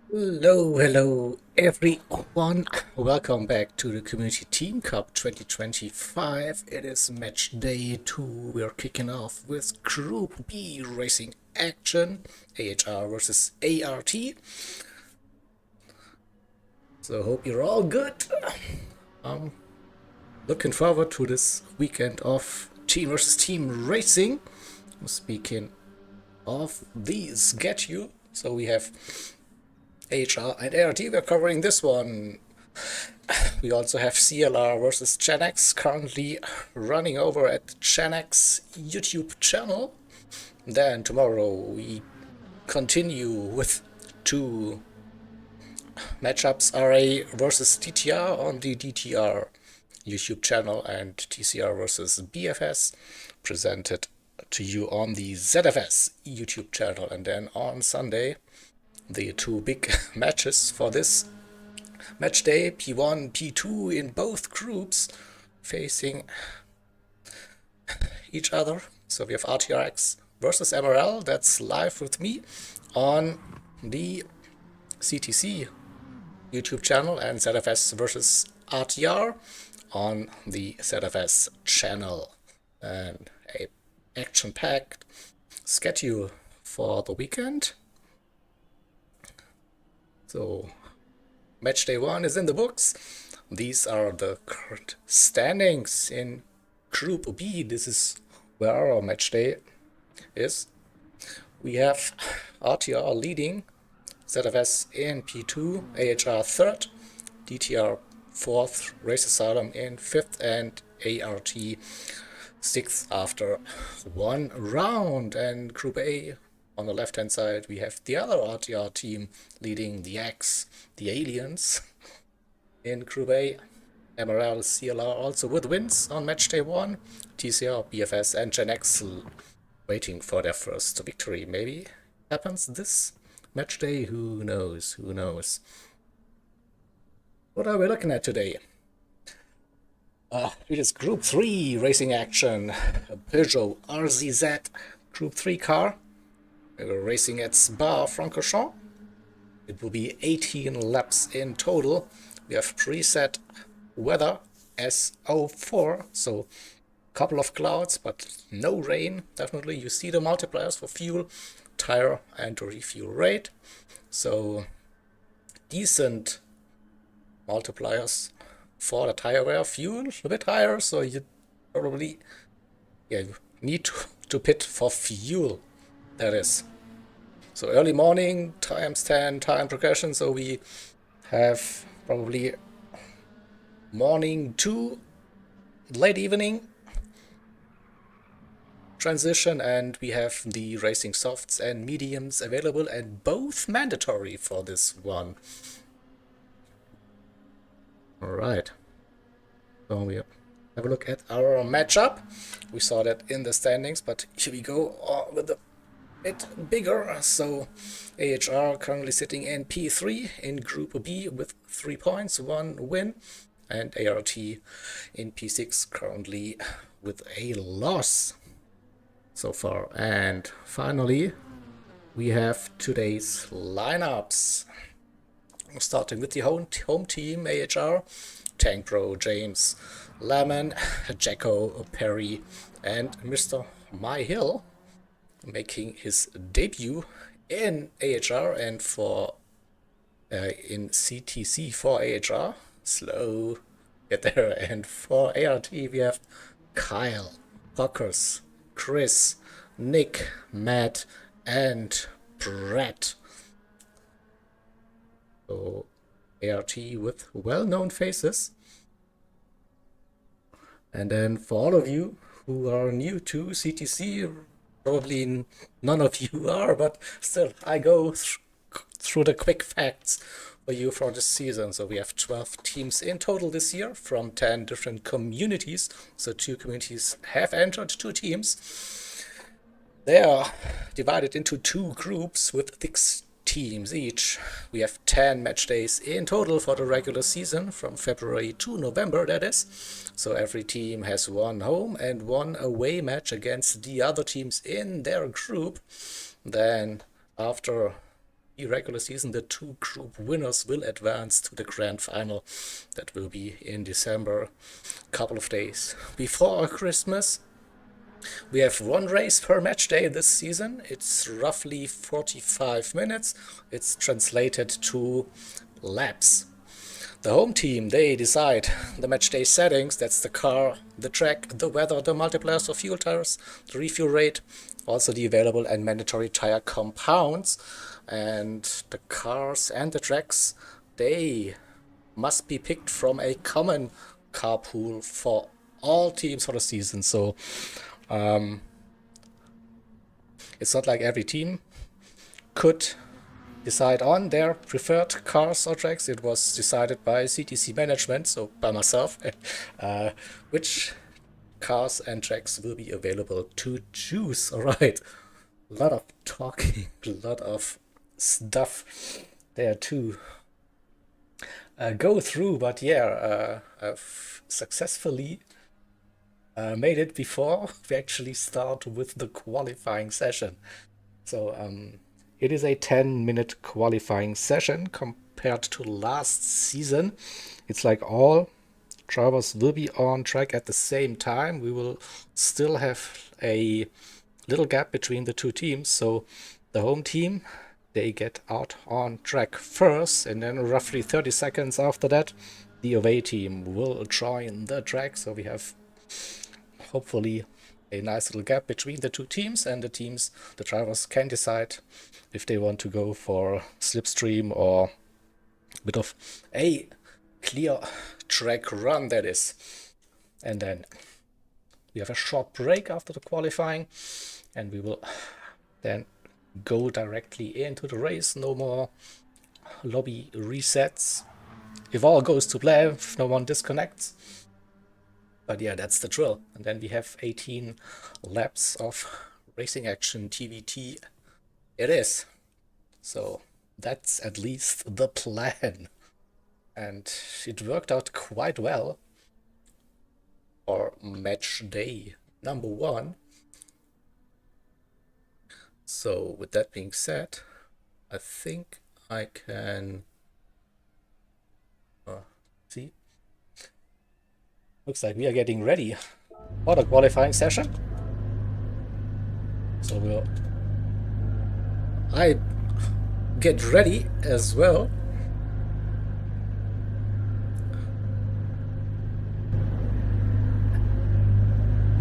Hello everyone. Welcome back to the Community Team Cup 2025. It is match day 2. We're kicking off with Group B racing action, AHR versus ART. So hope you're all good. Looking forward to this weekend of team versus team racing. Speaking of the schedule, so we have AHR and ART. We're covering this one. We also have CLR versus Gen X currently running over at Gen X YouTube channel. Then tomorrow we continue with 2 matchups RA versus TTR on the DTR YouTube channel and TCR versus BFS presented to you on the ZFS YouTube channel. And then on Sunday, the two big matches for this match day, P1, P2 in both groups facing each other. So we have RTRX versus MRL, that's live with me on the CTC YouTube channel, and ZFS versus RTR on the ZFS channel. And a action-packed schedule for the weekend. So match day 1 is in the books. These are the current standings in Group B. This is where our match day is. We have RTR leading, ZFS in P2, AHR 3rd, DTR 4th, Race Asylum in 5th, and ART 6th after one round. And Group A, on the left hand side, we have the other RTR team leading, the X, the Aliens. In Group A, MRL, CLR also with wins on match day 1, TCR, BFS, and Gen X waiting for their first victory. Maybe happens this match day, who knows, who knows. What are we looking at today? It is Group 3 racing action, a Peugeot RZZ Group 3 car. We're racing at Spa-Francorchamps. It will be 18 laps in total. We have preset weather as 04, so a couple of clouds, but no rain. Definitely you see the multipliers for fuel, tire, and refuel rate. So decent multipliers for the tire wear. Fuel a bit higher, so you probably you need to pit for fuel, that is. So early morning times 10 time progression, so we have probably morning to late evening transition, and we have the racing softs and mediums available, and both mandatory for this one. Alright, so we have a look at our matchup. We saw that in the standings, but here we go with a bit bigger. So AHR currently sitting in P3 in Group B with 3 points, 1 win, and ART in P6 currently with a loss so far. And finally, we have today's lineups. Starting with the home team, AHR, Tank Pro, James, Lemon, Jacko, Perry, and Mr. Myhill making his debut in AHR and for in CTC for AHR. Slow, get there. And for ART, we have Kyle, Pockers, Chris, Nick, Matt, and Brett. So ART with well-known faces. And then for all of you who are new to CTC, probably none of you are, but still, I go through the quick facts for you for this season. So we have 12 teams in total this year from 10 different communities. So 2 communities have entered, 2 teams. They are divided into 2 groups with 6 teams each. We have 10 match days in total for the regular season from February to November, that is. So every team has 1 home and 1 away match against the other teams in their group. Then after the regular season, the 2 group winners will advance to the grand final. That will be in December, a couple of days before Christmas. We have 1 race per match day this season. It's roughly 45 minutes. It's translated to laps. The home team, they decide the match day settings. That's the car, the track, the weather, the multipliers of fuel tires, the refuel rate, also the available and mandatory tire compounds. And the cars and the tracks, they must be picked from a common car pool for all teams for the season. So it's not like every team could decide on their preferred cars or tracks. It was decided by CTC management, so by myself, which cars and tracks will be available to choose. Alright, a lot of talking, a lot of stuff there to go through, but yeah, I've successfully made it before we actually start with the qualifying session. So it is a 10-minute qualifying session compared to last season. It's like all drivers will be on track at the same time. We will still have a little gap between the two teams, so the home team, they get out on track first, and then roughly 30 seconds after that the away team will join the track. So we have hopefully a nice little gap between the two teams, and the drivers can decide if they want to go for slipstream or a bit of a clear track run, that is. And then we have a short break after the qualifying, and we will then go directly into the race. No more lobby resets. If all goes to plan, if no one disconnects. But yeah, that's the drill. And then we have 18 laps of racing action, TVT it is. So that's at least the plan. And it worked out quite well for match day number 1. So with that being said, I think I can see. Looks like we are getting ready for the qualifying session. So I get ready as well.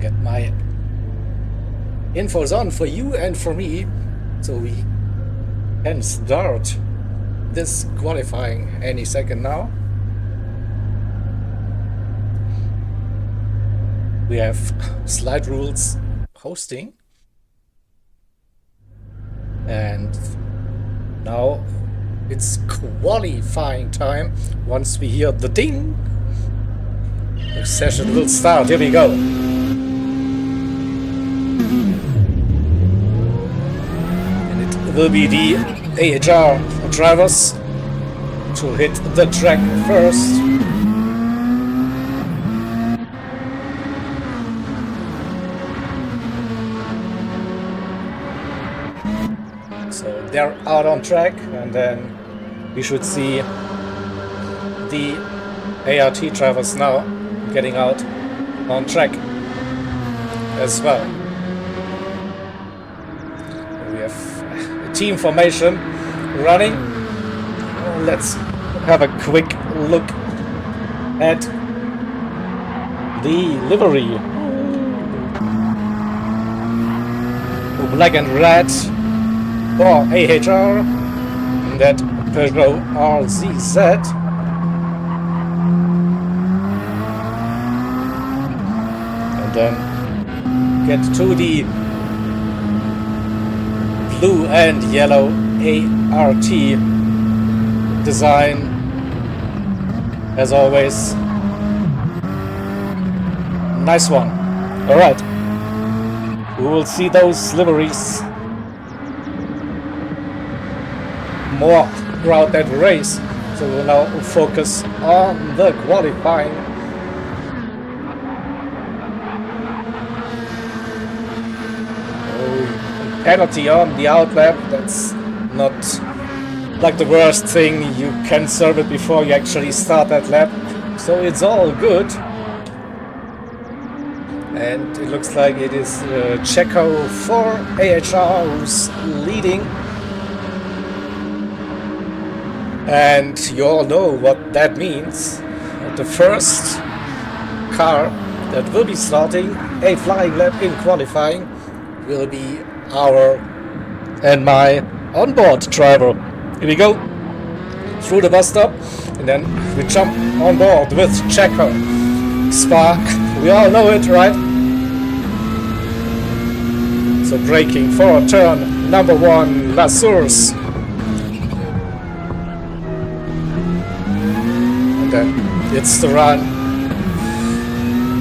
Get my infos on for you and for me, so we can start this qualifying any second now. We have slide rules hosting, and now it's qualifying time. Once we hear the ding, the session will start. Here we go. And it will be the AHR drivers to hit the track first. So they're out on track, and then we should see the ART drivers now getting out on track as well. We have a team formation running. Let's have a quick look at the livery. Black and red for AHR, and that Peugeot RZZ. And then get to the blue and yellow ART design. As always, nice one. Alright, we will see those liveries more throughout that race, so we'll now focus on the qualifying. Oh, penalty on the outlap. That's not like the worst thing. You can serve it before you actually start that lap, so it's all good. And it looks like it is Checo for AHR who's leading. And you all know what that means. The first car that will be starting a flying lap in qualifying will be our and my onboard driver. Here we go through the bus stop, and then we jump on board with Checo. Spark, we all know it, right? So braking for turn number 1, La Source. then it's the run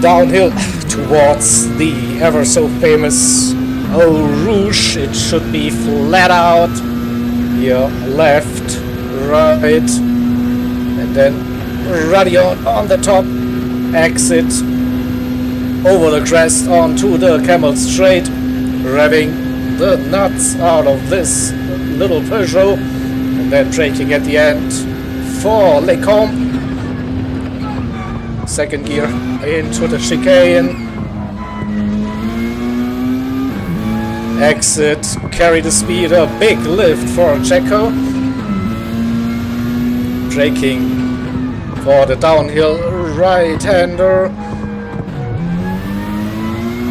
downhill towards the ever so famous Eau Rouge. It should be flat out here, left, right, and then Radion on the top, exit over the crest onto the Camel Straight, revving the nuts out of this little Peugeot, and then braking at the end for Lecombe. Second gear into the chicane, exit, carry the speed, a big lift for Checo, braking for the downhill right-hander,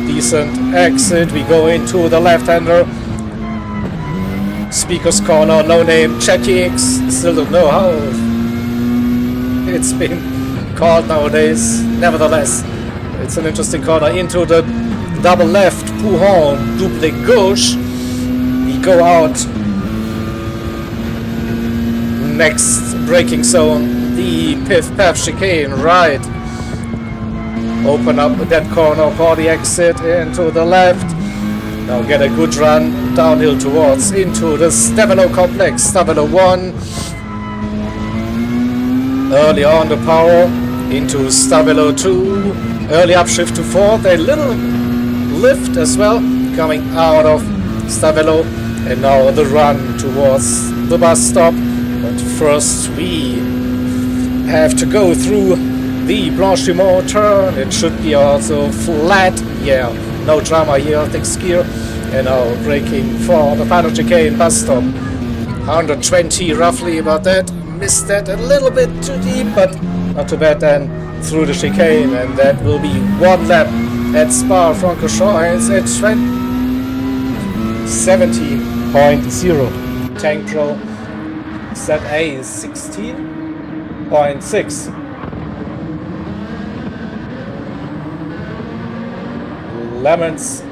decent exit, we go into the left-hander, speaker's corner, no name, checking, still don't know how it's been called nowadays. Nevertheless, it's an interesting corner into the double left, Pouhon, double gauche, we go out, next braking zone, the piff-paff chicane right, open up that corner for the exit into the left. Now get a good run downhill towards into the Stavelo complex. Stavelo 1. Early on the power into Stavelo 2. Early upshift to 4th. A little lift as well coming out of Stavelo. And now the run towards the bus stop. But first we have to go through the Blanchimont turn. It should be also flat. Yeah, no drama here. Next gear. And now braking for the final chicane bus stop. 120 roughly about that. Missed that a little bit too deep, but not too bad then through the chicane. And that will be one lap at Spa-Francorchamps at 17.0. Tank Pro ZA 16.6. Lemons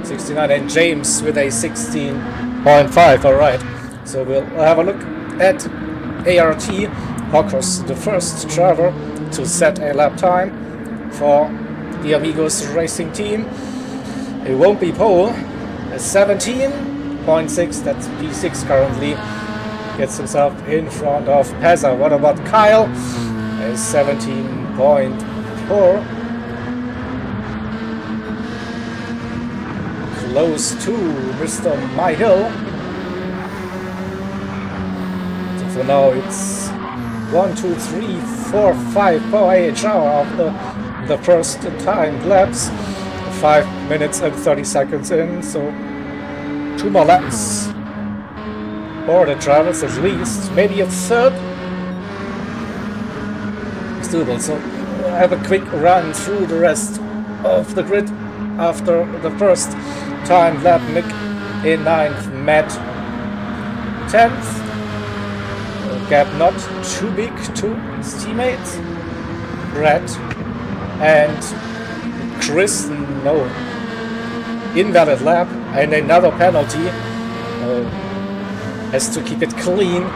69 and James with a 16.5. Alright, so we'll have a look at ART. Hawkers, the first driver to set a lap time for the Amigos racing team. It won't be pole. A 17.6, that's P6 currently, gets himself in front of Peza. What about Kyle? A 17.4. Close to Mr. Myhill. So for now it's 1, 2, 3, 4, 5 for AHR after the first time laps. 5 minutes and 30 seconds in, so 2 more laps for the drivers at least, maybe a third. It's doable, so have a quick run through the rest of the grid after the first time lap. Mick in 9th, Matt 10th. Gap not too big to his teammates. Brett and Chris, no. Invalid lap and another penalty. Has to keep it clean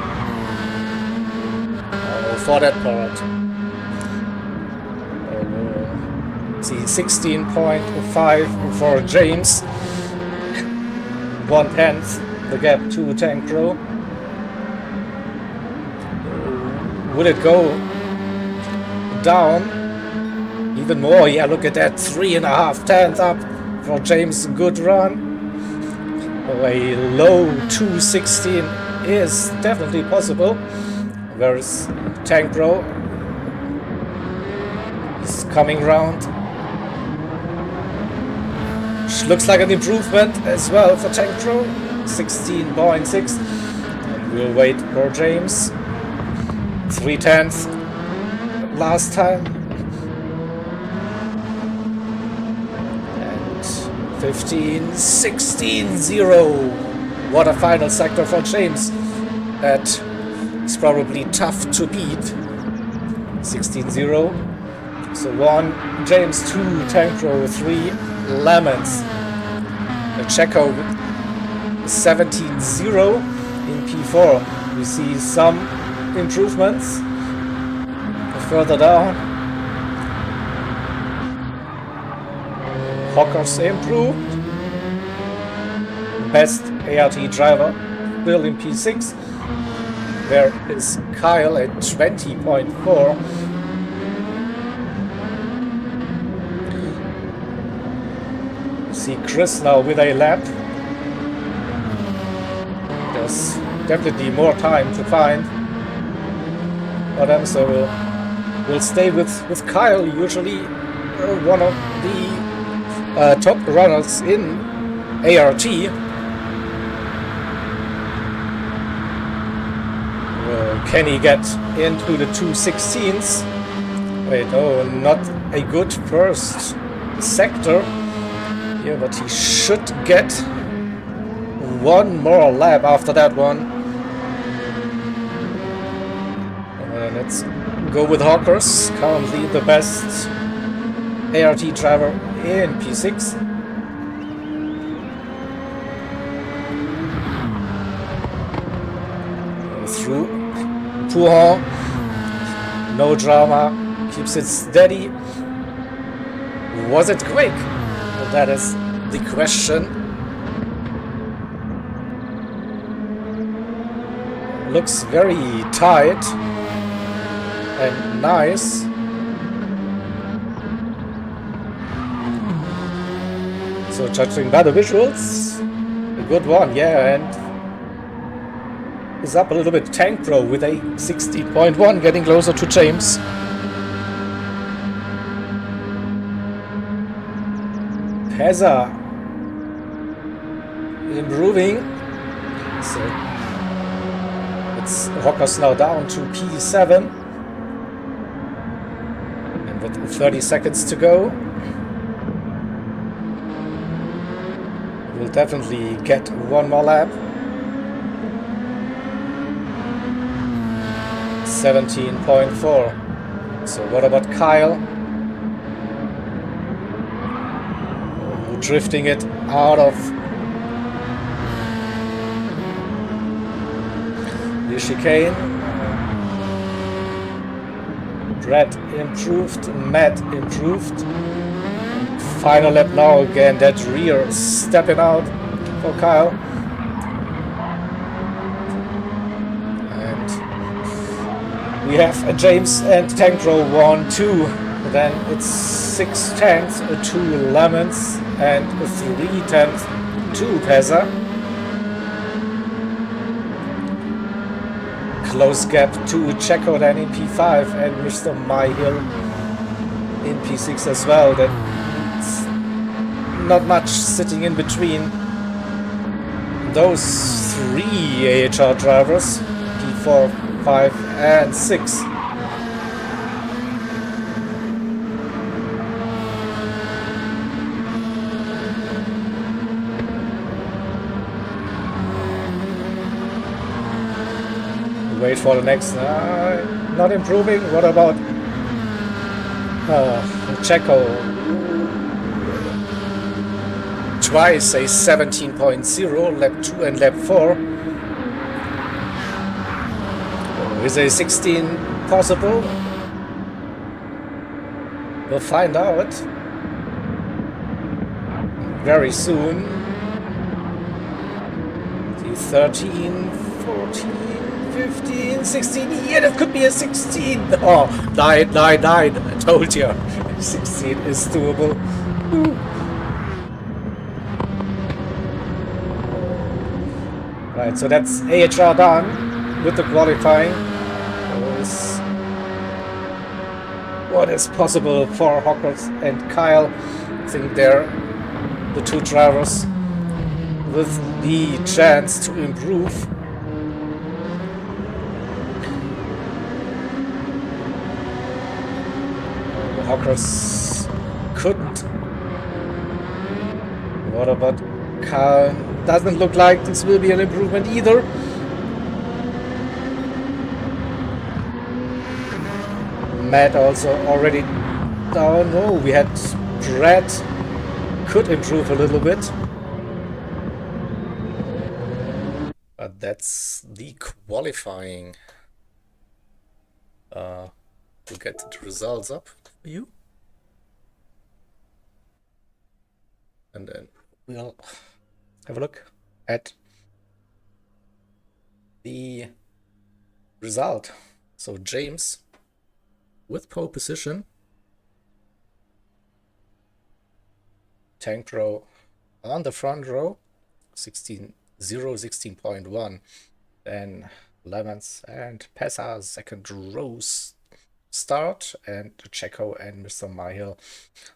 for that part. See, 16.5 for James. 1/10 the gap to Tank Pro. Will it go down even more? Yeah, look at that, 3.5 tenths up for James. Good run. A low 2:16 is definitely possible. Whereas Tank Pro is coming round. Looks like an improvement as well for Tank Pro. 16.6. And we'll wait for James. 3/10 last time. And 15.16.0. What a final sector for James. That is probably tough to beat. 16.0. So 1 James, 2 Tank Pro, 3 Lemons. Checo 17.0 in P4. We see some improvements. further down. Hawkers improved. Best ART driver still in P6. There is Kyle at 20.4. See Chris now with a lap. There's definitely more time to find for them, so we'll stay with Kyle, usually one of the top runners in ART. Can he get into the 2:16s? Wait, oh, not a good first sector. Yeah, but he should get one more lap after that one. Let's go with Hawkers, currently the best ART driver in P6. Through Pouhon, no drama, keeps it steady. Was it quick? Well, that is the question. Looks very tight and nice. So judging by the visuals, a good one, yeah, and is up a little bit. Tank Pro with a 60.1, getting closer to James. Peza improving. So it's Hawkers now down to P7. And with 30 seconds to go, we'll definitely get one more lap. 17.4. So what about Kyle? Drifting it out of the chicane. Brett improved, Matt improved. Final lap now again, that rear stepping out for Kyle. We have a James and Tank Pro 1-2. Then it's 6 tanks, 2 lemons, and 3 tenths, 2 Peza. Close gap to Checo then in P5 and Mr. Myhill in P6 as well. That's not much sitting in between those 3 AHR drivers, P4, 5 and 6. Wait for the next. Not improving. What about Checo? Twice a 17.0, lap 2 and lap 4. Is a 16 possible? We'll find out very soon. The 13, 14, 15, 16. Yeah, that could be a 16. Oh, 9. I told you. 16 is doable. Ooh. Right, so that's AHR done with the qualifying. What is possible for Hawkers and Kyle. I think they're the 2 drivers with the chance to improve. The Hawkers couldn't. What about Kyle? Doesn't look like this will be an improvement either. Matt also already down. No, we had Brad could improve a little bit. But that's the qualifying to get the results up for you. And then we'll have a look at the result. So James with pole position, Tank Pro on the front row, 16.1. Then Lemons and Pesa second rows start, and Checo and Mr. Myhill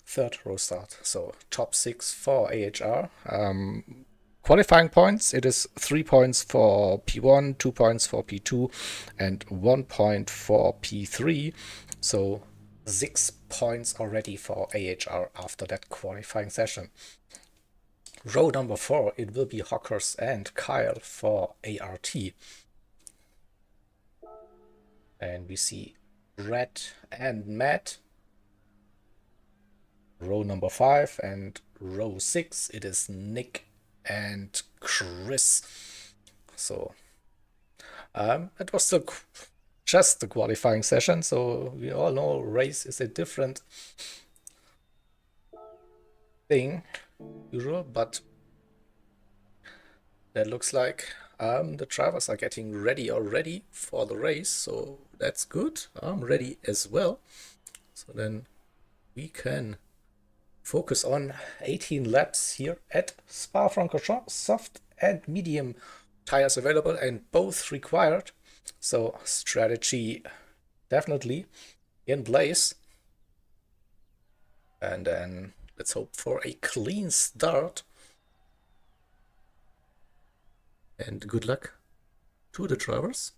third row start. So top 6 for AHR. Qualifying points, it is 3 points for P1, 2 points for P2, and 1 point for P3. So 6 points already for AHR after that qualifying session. Row number 4, it will be Hockers and Kyle for ART. And we see Red and Matt. Row number 5, and row 6, it is Nick and Chris. So it was still just the qualifying session, so we all know race is a different thing usual, but that looks like the drivers are getting ready already for the race, so that's good. I'm ready as well, so then we can focus on 18 laps here at Spa-Francorchamps. Soft and medium tires available and both required, so strategy definitely in place. And then let's hope for a clean start, and good luck to the drivers.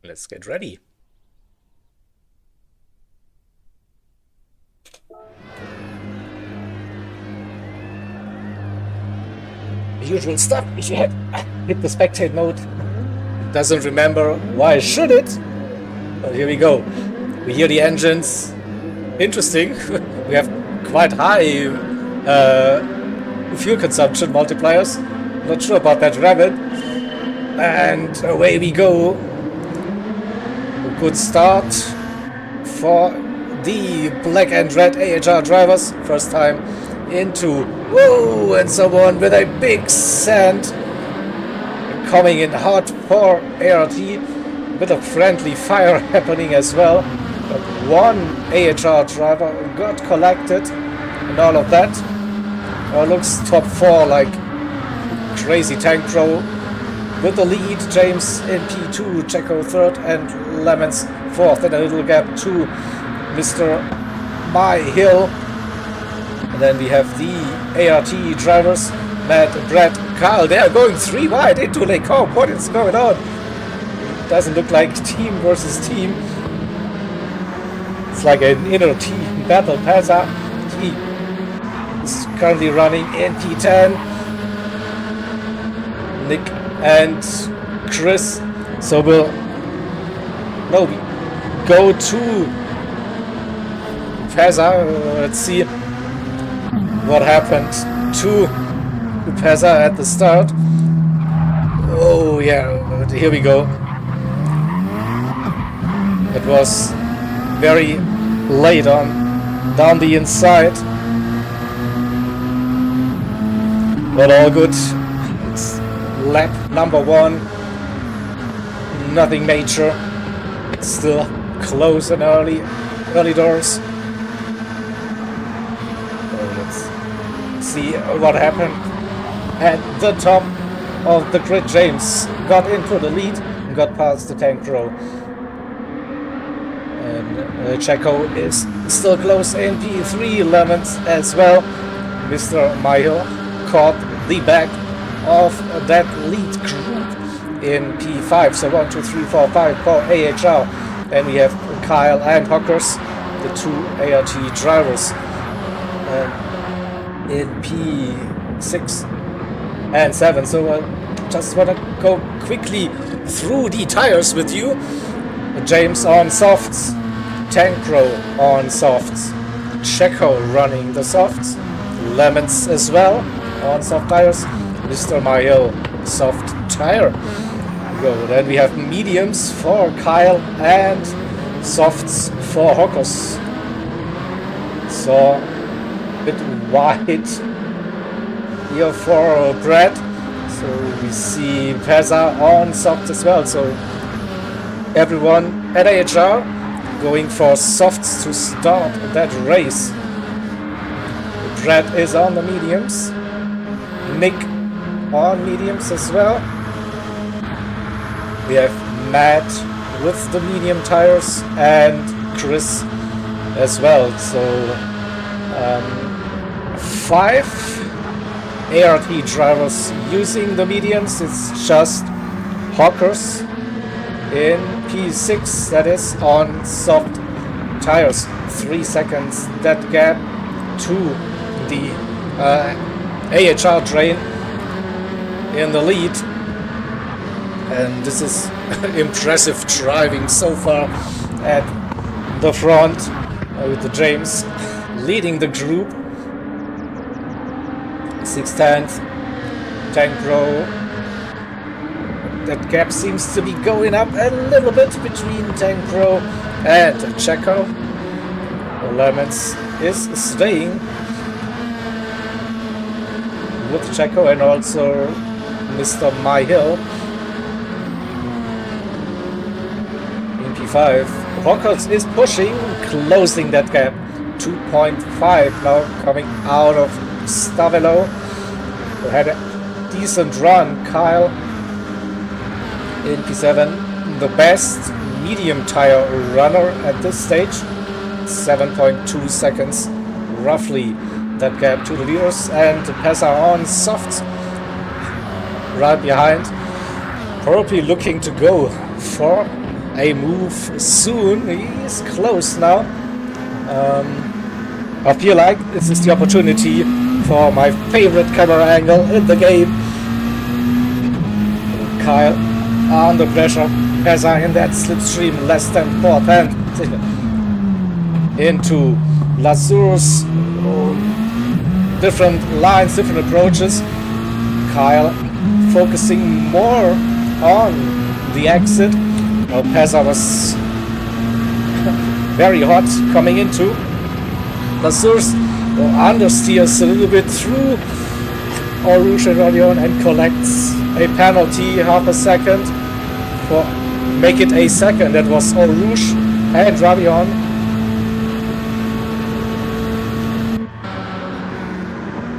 Let's get ready. The usual stuff, if you hit the spectate mode, it doesn't remember why should it. But here we go. We hear the engines. Interesting. We have quite high fuel consumption multipliers. Not sure about that rabbit. And away we go. A good start for the black and red AHR drivers. First time into, whoa, and someone with a big sand coming in hard for ART. A bit of friendly fire happening as well. But one AHR driver got collected and all of that. Looks top 4 like crazy. Tank Pro with the lead. James in P2, Checo third, and Lemons fourth. And a little gap to Mr. Myhill. And then we have the ART drivers, Matt, Brett, Carl. They are going 3 wide into Le Camp. What is going on? Doesn't look like team versus team. It's like an inner team battle. Pesa, he is currently running in P10. Nick and Chris. So we go to Pesa. Let's see what happened to Pesa at the start. Oh yeah, here we go. It was very late on down the inside, but all good. It's lap number 1, nothing major. It's still close and early doors. Let's see what happened at the top of the grid. James got into the lead and got past the Tank Pro. And Checo is still close in P3, Lemons as well. Mr. Myhill caught the back of that lead group in P5. So 1, 2, 3, 4, 5 for AHR. Then we have Kyle and Hockers, the 2 ART drivers, in P6 and 7. So just want to go quickly through the tires with you. James on softs, Tankro on softs, Checo running the softs, Lemons as well on soft tires, Mr. Mayo soft tire. Go. Then we have mediums for Kyle and softs for Hockers. So a bit wide here for Brad. So we see Peza on softs as well. So everyone at AHR going for softs to start that race. Brad is on the mediums. Nick on mediums as well. We have Matt with the medium tires and Chris as well. So 5 ART drivers using the mediums. It's just Hawkers in P6, that is on soft tires. 3 seconds that gap to the AHR train in the lead. And this is impressive driving so far at the front with the James leading the group. 6/10 Tankro. That gap seems to be going up a little bit between Tankro and Checo. Lemons is staying with Checo and also Mr. Myhill. In P5, Rockers is pushing, closing that gap. 2.5 now coming out of Stavelo, who had a decent run. Kyle in P7, the best medium tire runner at this stage. 7.2 seconds roughly that gap to the leaders, and Peza on soft right behind, probably looking to go for a move soon. He's close now. I feel like this is the opportunity for my favorite camera angle in the game. Kyle under pressure, Peza in that slipstream, less than 4/10 into Lazur's. Different lines, different approaches. Kyle focusing more on the exit. Peza was very hot coming into Lazur's. Understeers a little bit through Rouge and Rodion and collects a penalty, half a second, for make it a second. That was Rouge and Rodion.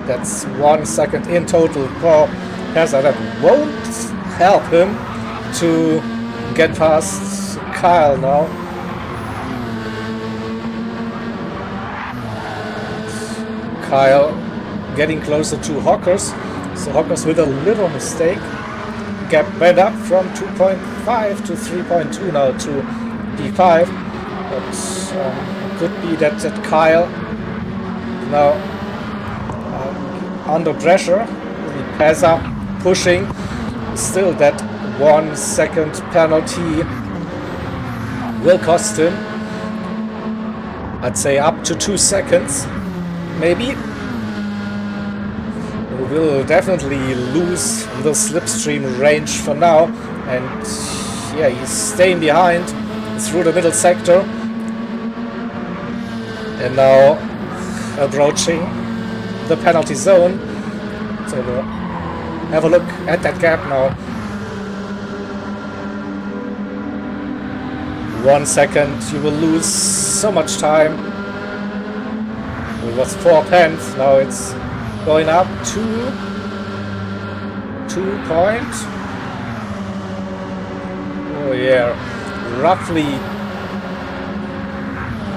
That's 1 second in total for Peza. That won't help him to get past Kyle now. Kyle getting closer to Hawkers. So Hawkers with a little mistake. Gap went up from 2.5 to 3.2 now to P5. But could be that Kyle now under pressure. Peza pushing. Still that 1 second penalty will cost him. I'd say up to 2 seconds. Maybe. We will definitely lose the slipstream range for now. And yeah, he's staying behind through the middle sector. And now approaching the penalty zone. So we'll have a look at that gap now. 1 second, you will lose so much time. It was 4/10, now it's going up to 2 point. Oh yeah, roughly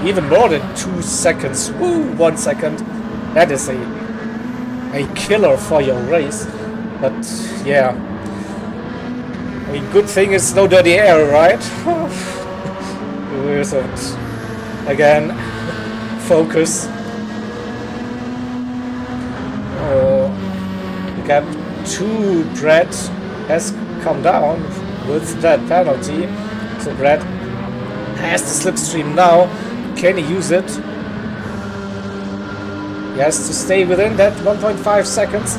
even more than 2 seconds. Woo, 1 second. That is a killer for your race. But yeah, a good thing is no dirty air, right? So again, focus. Gap to Brad has come down with that penalty. So Brad has the slipstream now. Can he use it? He has to stay within that 1.5 seconds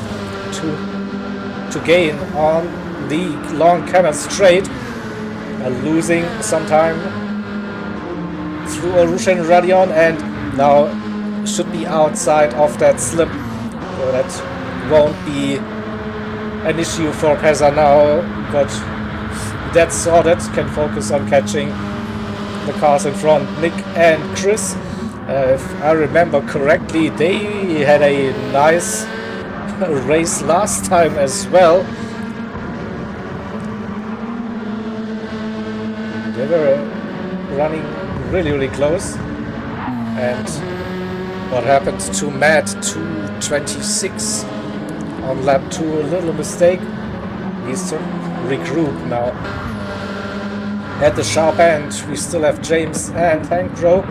to gain on the long camel straight, losing some time through Arusha and Radion, and now should be outside of that slip, so that won't be an issue for Peza now. But that's sorted, can focus on catching the cars in front. Nick and Chris, if I remember correctly, they had a nice race last time as well. They were running really close. And what happened to Matt? 2:26 on lap 2, a little mistake. He's to regroup now. At the sharp end, we still have James and Tank Pro.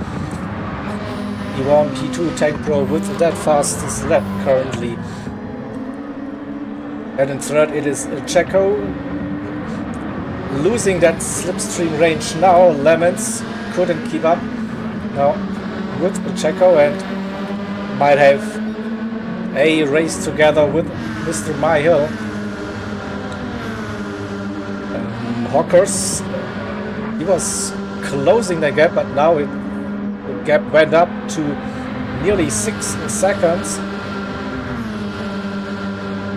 P1, P2, Tank Pro with that fastest lap currently. And in third it is Checo, losing that slipstream range now. Lemons couldn't keep up now with Checo and might have a race together with Mr. Myhill. Hawkers, he was closing the gap, but now the gap went up to nearly 6 seconds.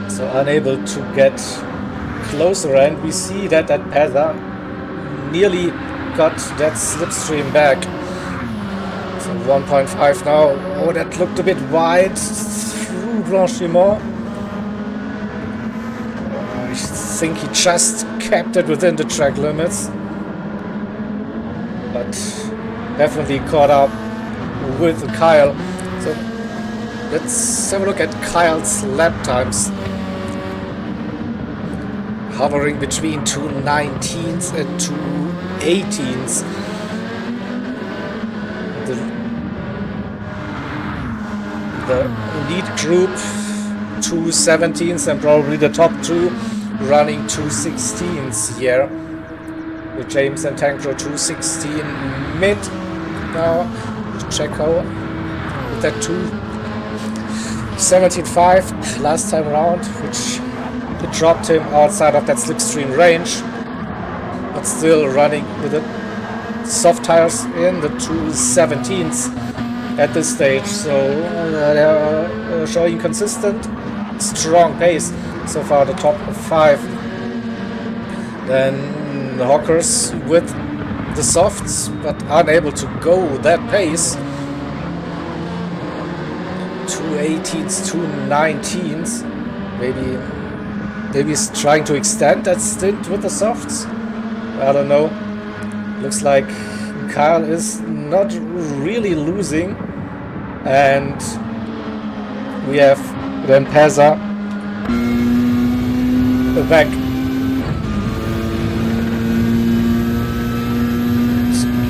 So unable to get closer, and we see that Peza nearly got that slipstream back. So 1.5 now. Oh, that looked a bit wide through Blanchimont. I think he just kept it within the track limits, but definitely caught up with Kyle. So let's have a look at Kyle's lap times. Hovering between 2:19s and 2:18s. The lead group 2:17s, and probably the top two running 2:16s here. With James and Tank Pro 2:16 mid. Now Checo with that 2:17.5 last time around, which it dropped him outside of that slipstream range, but still running with the soft tires in the 2:17s at this stage. So they're showing consistent, strong pace so far, the top 5. Then the Hawkers with the softs, but unable to go that pace. 2:18s, 2:19s, maybe he's trying to extend that stint with the softs. I don't know. Looks like Kyle is not really losing, and we have then Peza back.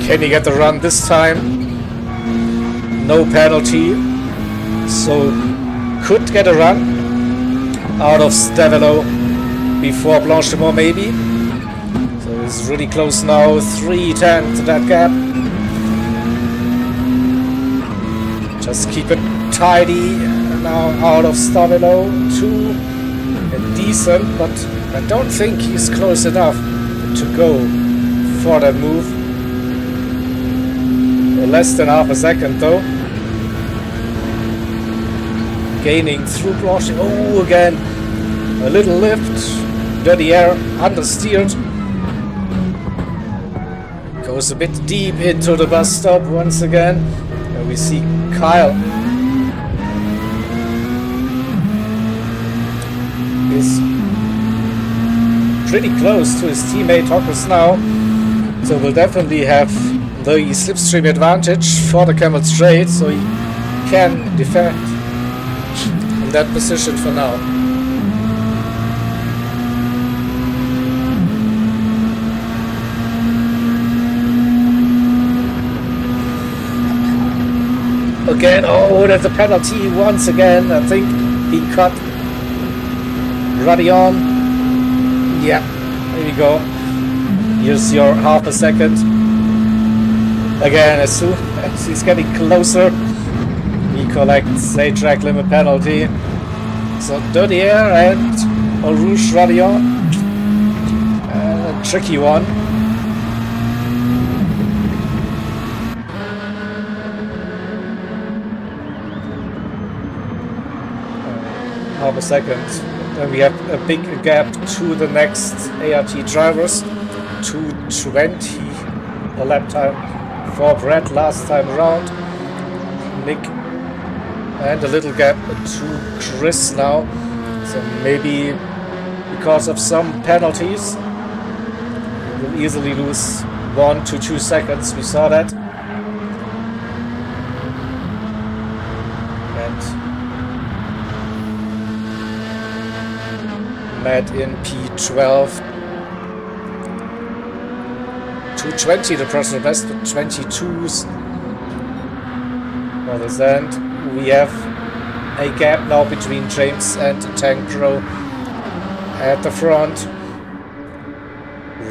Can he get the run this time? No penalty, so could get a run out of Stavelo before Blanchimont maybe. So it's really close now, 3:10 to that gap. Just keep it tidy. Now out of Stavelo, 2 decent, but I don't think he's close enough to go for that move. Less than half a second though. Gaining through Blanchimont. Oh, again, a little lift, dirty air, understeered. Goes a bit deep into the bus stop once again. And we see Kyle is pretty close to his teammate Hawkers now. So we'll definitely have the slipstream advantage for the Camel Straight, so he can defend in that position for now. Again, oh, there's a penalty once again. I think he cut Radion. Yeah, there you go. Here's your half a second. Again, as soon as he's getting closer. He collects a track limit penalty. So Dirty Air and Rouge Radio. A tricky one. Half a second. Then we have a big gap to the next ART drivers. 2:20 the lap time for Brett last time around. Nick, and a little gap to Chris now. So maybe because of some penalties we'll easily lose 1 to 2 seconds. We saw that. And Matt in P12. 2:20 the personal best, but 22s for this end. We have a gap now between James and Tank Pro at the front.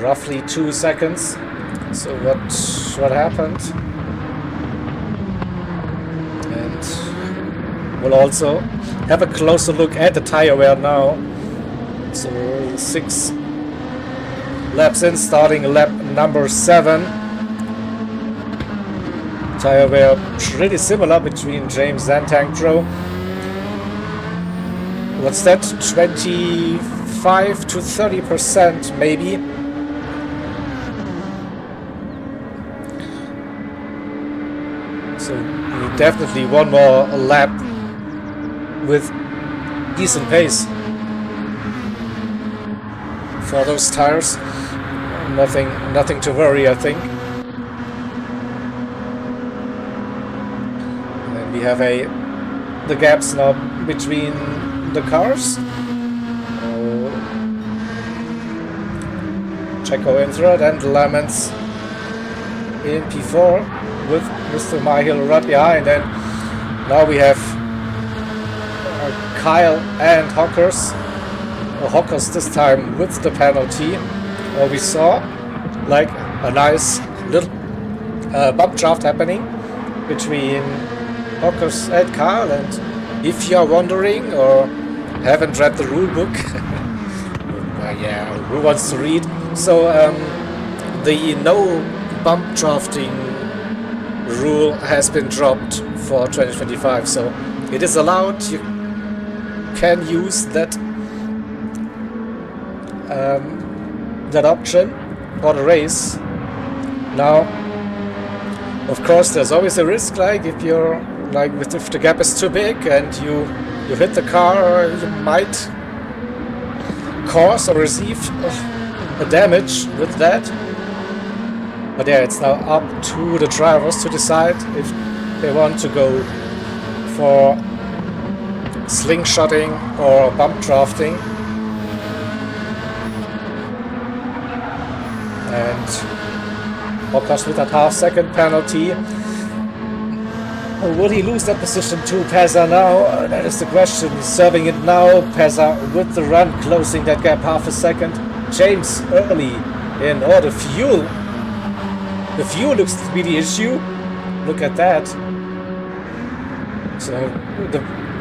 Roughly 2 seconds. So what happened? And we'll also have a closer look at the tire wear now. So 6 laps in, starting lap number 7. Tire wear pretty similar between James and Tank Pro. What's that? 25 to 30% maybe. So we definitely one more lap with decent pace for those tires. Nothing to worry, I think. And then we have the gaps now between the cars. Checo in third and Lemons in P4 with Mr. Myhill right behind. And now we have Kyle and Hockers. Hockers this time with the penalty. We saw like a nice little bump draft happening between Hockers and Kyle. And if you're wondering or haven't read the rule book, yeah, who wants to read? So the no bump drafting rule has been dropped for 2025. So it is allowed. You can use that that option for the race. Now, of course, there's always a risk, like if you're like if the gap is too big and you hit the car, you might cause or receive a damage with that. But yeah, it's now up to the drivers to decide if they want to go for slingshotting or bump drafting. And Bocas with that half-second penalty. Will he lose that position to Peza now? That is the question. He's serving it now. Peza with the run, closing that gap half a second. James early in. Oh, the fuel. The fuel looks to be the issue. Look at that. So,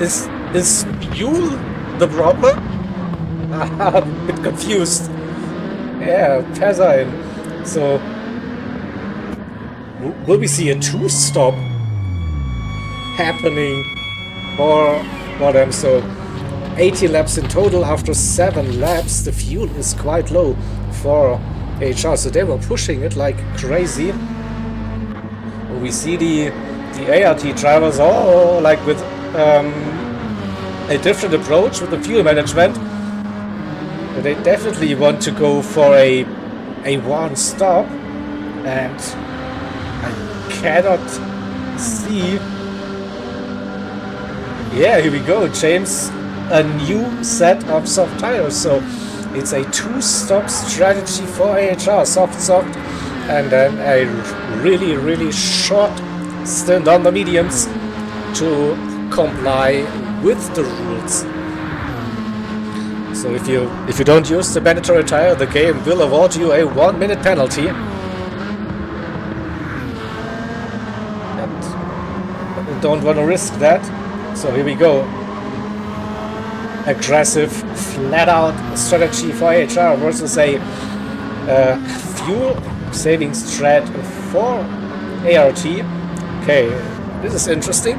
is fuel the problem? I'm a bit confused. Yeah, Peza in. So, will we see a 2-stop happening for them? So, 80 laps in total after 7 laps. The fuel is quite low for AHR, so they were pushing it like crazy. We see the ART drivers all like with a different approach with the fuel management. But they definitely want to go for a one stop, and I cannot see. Yeah, here we go, James, a new set of soft tires. So it's a 2-stop strategy for AHR, soft, and then a really short stint on the mediums to comply with the rules. So if you don't use the mandatory tire, the game will award you a 1-minute penalty. And don't want to risk that. So here we go. Aggressive, flat-out strategy for AHR versus a fuel-saving strat for ART. Okay, this is interesting.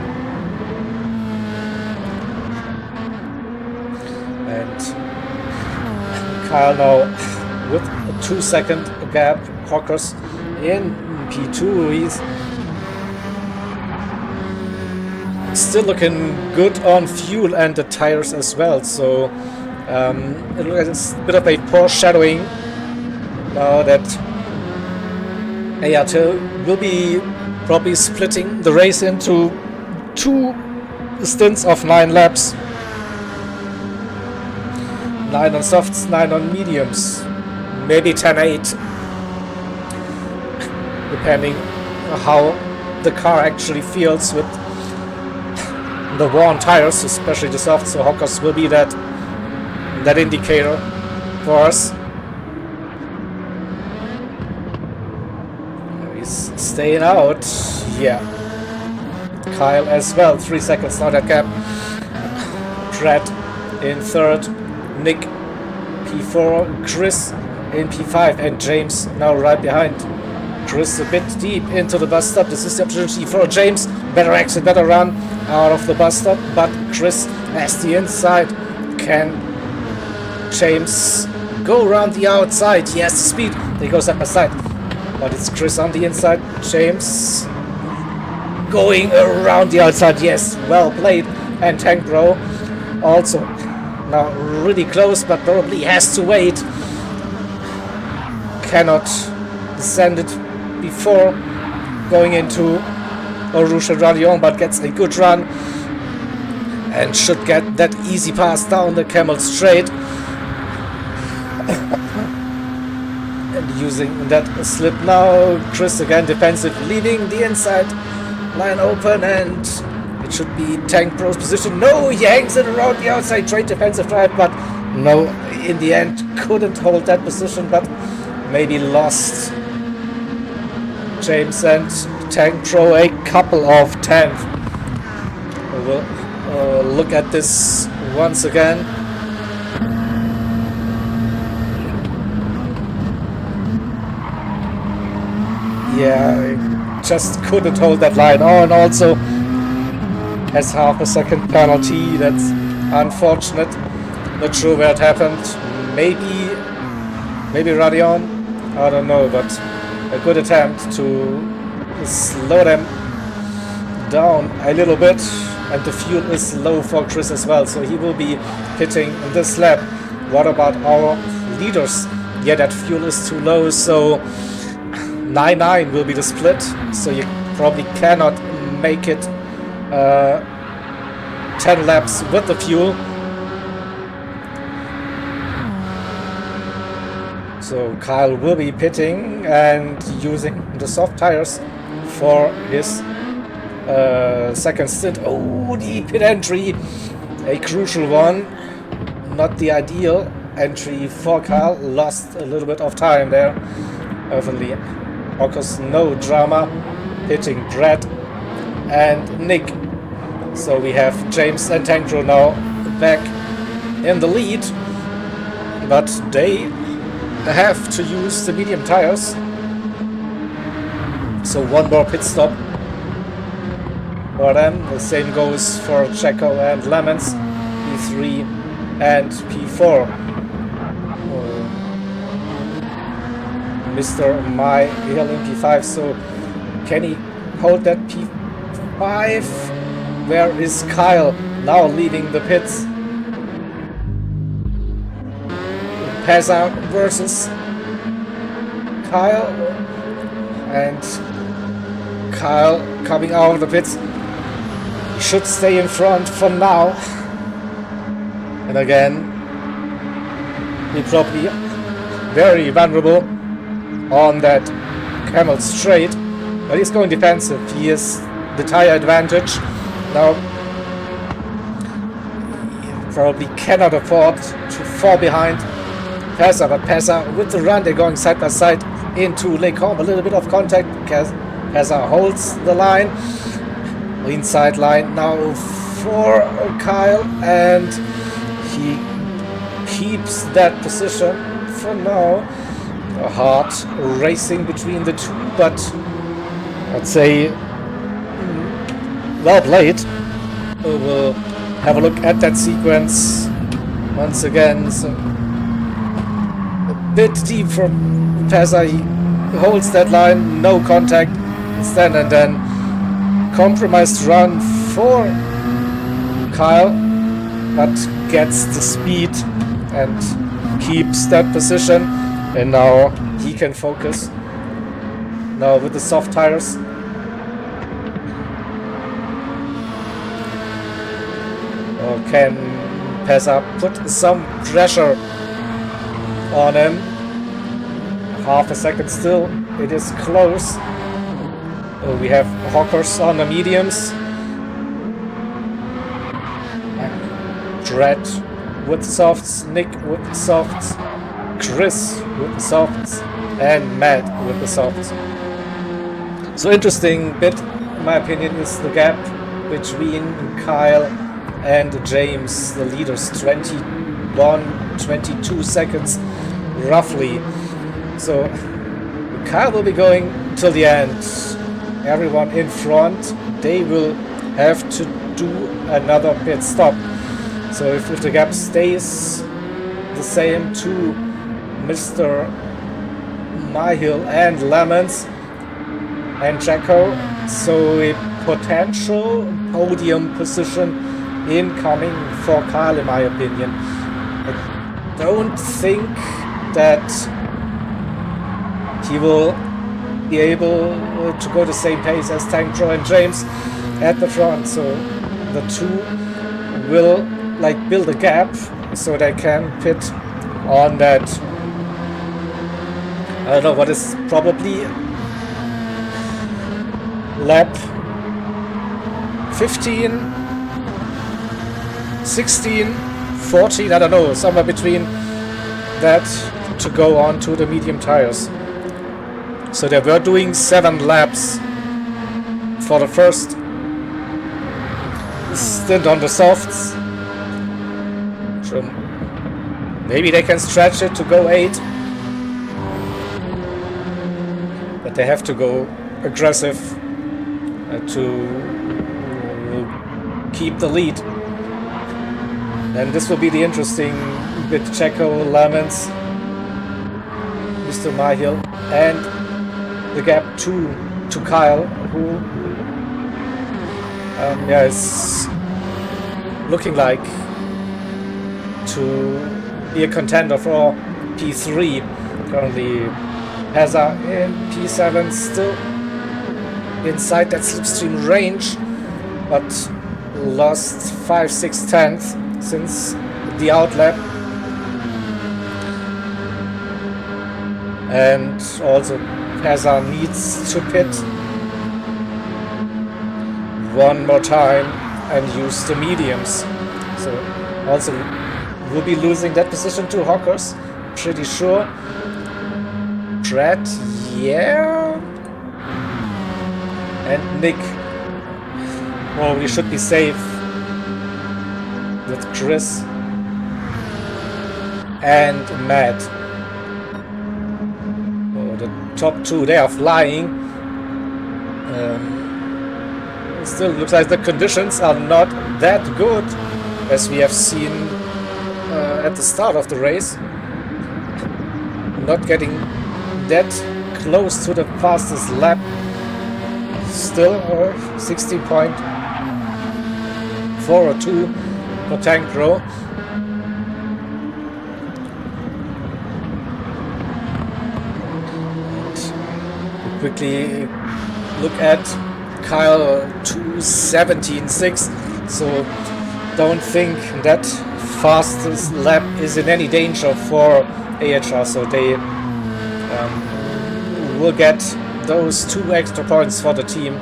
And Kyle now with a 2-second gap. Hawkers in P2. He's still looking good on fuel and the tires as well. So it looks like it's a bit of a foreshadowing now that ART will be probably splitting the race into 2 stints of 9 laps. 9 on softs, 9 on mediums, maybe 10-8, depending on how the car actually feels with the worn tires, especially the softs. So Hawkers will be that indicator for us. He's staying out. Yeah. Kyle as well. 3 seconds now that gap. Brad in 3rd. Nick P4. Chris in P5. And James now right behind. Chris a bit deep into the bus stop. This is the opportunity for James. Better exit, better run out of the bus stop. But Chris has the inside. Can James go around the outside? He has the speed. They go side by side. But it's Chris on the inside. James going around the outside. Yes, well played. And Tank Bro also now really close, but probably has to wait. Cannot descend it before going into Rouge and Radion, but gets a good run and should get that easy pass down the Camel straight. And using that slip now, Chris again defensive, leaving the inside line open, and it should be Tank Pro's position. No, he hangs it around the outside, great defensive drive, but no, in the end couldn't hold that position, but maybe lost James and Tank Pro a couple of tenths. We'll look at this once again. Yeah, just couldn't hold that line on. Also has half a second penalty. That's unfortunate. Not sure where it happened. Maybe Radion. I don't know, but a good attempt to slow them down a little bit. And the fuel is low for Chris as well, so he will be hitting this lap. What about our leaders? Yeah, that fuel is too low, so 9-9 will be the split, so you probably cannot make it 10 laps with the fuel. So Kyle will be pitting and using the soft tires for his second stint. Oh, the pit entry, a crucial one, not the ideal entry for Kyle. Lost a little bit of time there, definitely. Because no drama, hitting Brad and Nick. So we have James and Tankro now back in the lead, but they have to use the medium tires. So one more pit stop for them. The same goes for Checo and Lemons, P3 and P4. Mr. My Hill in P5, so can he hold that P5? Where is Kyle now leaving the pits? Peza versus Kyle, and Kyle coming out of the pits. He should stay in front for now, and again he probably very vulnerable on that Camel straight, but he's going defensive. He has the tire advantage now. He probably cannot afford to fall behind Peza, but Peza with the run, they're going side by side into Lake Home. A little bit of contact. Peza holds the line. inside line now for Kyle, and he keeps that position for now. A hard racing between the two, but I'd say well played. We'll have a look at that sequence once again. So a bit deep from Peza. He holds that line, no contact, stand, and then compromised run for Kyle, but gets the speed and keeps that position, and now he can focus now with the soft tires. Can Peza put some pressure on him? Half a second still, it is close. We have Hawkers on the mediums. Dread with softs, Nick with softs, Chris with softs, and Matt with the softs. So interesting bit, in my opinion, is the gap between Kyle and James, the leaders, 22 seconds roughly. So Kyle will be going till the end. Everyone in front, they will have to do another pit stop. So if the gap stays the same to Mr. Myhill and Lemons and Jacko, so a potential podium position incoming for Kyle, in my opinion. I don't think that he will be able to go the same pace as Tank Pro and James at the front, so the two will build a gap so they can pit on that, I don't know what is probably lap 15, 16, 14, I don't know, somewhere between that to go on to the medium tires. So they were doing 7 laps for the first stint on the softs. So maybe they can stretch it to go 8. But they have to go aggressive to keep the lead. And this will be the interesting bit. Checo, Lemons, Mr. Myhill, and the gap to Kyle, who is looking like to be a contender for P3. Currently Peza in P7, still inside that slipstream range, but lost 5/6 tenths since the outlap. And also Peza needs to pit one more time and use the mediums. So also we'll be losing that position to Hawkers, pretty sure. Brad, yeah. And Nick. Well, we should be safe with Chris and Matt. Oh, the top two, they are flying. Still looks like the conditions are not that good as we have seen at the start of the race. Not getting that close to the fastest lap. Still 60.402 for Tank Pro. Quickly look at Kyle 2:17.6. So don't think that fastest lap is in any danger for AHR. So they will get those 2 extra points for the team.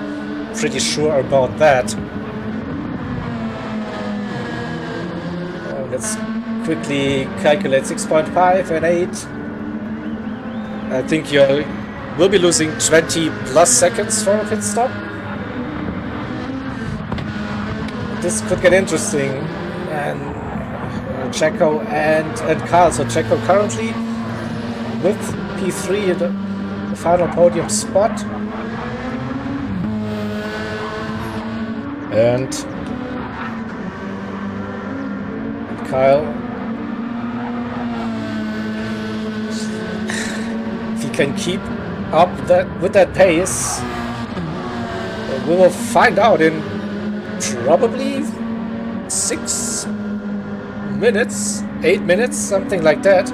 Pretty sure about that. Let's quickly calculate 6.5 and 8. I think you will be losing 20 plus seconds for a pit stop. this could get interesting. And Checo and Carl. So Checo currently with P3 the final podium spot. And Kyle, if he can keep up with that pace, we will find out in probably 6 minutes, 8 minutes, something like that.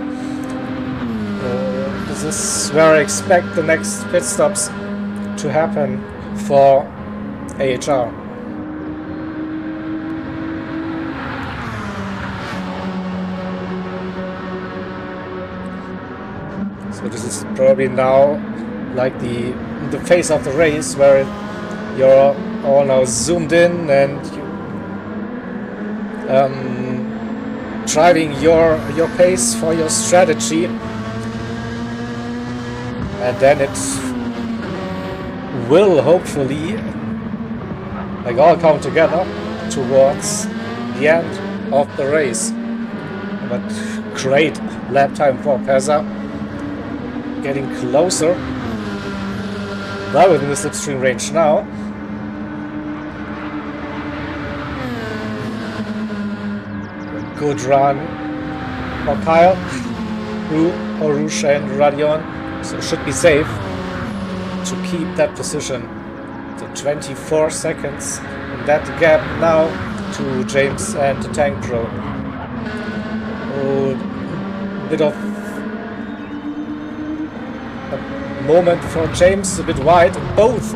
This is where I expect the next pit stops to happen for AHR. So this is probably now like the phase of the race where you're all now zoomed in and driving your pace for your strategy, and then it will hopefully like all come together towards the end of the race. But great lap time for Peza, getting closer, well within the slipstream range now. Good run for Kyle, Rouge and Radion, so should be safe to keep that position. So 24 seconds in that gap now to James and the Tank Pro. Oh, bit of a moment for James, a bit wide. Both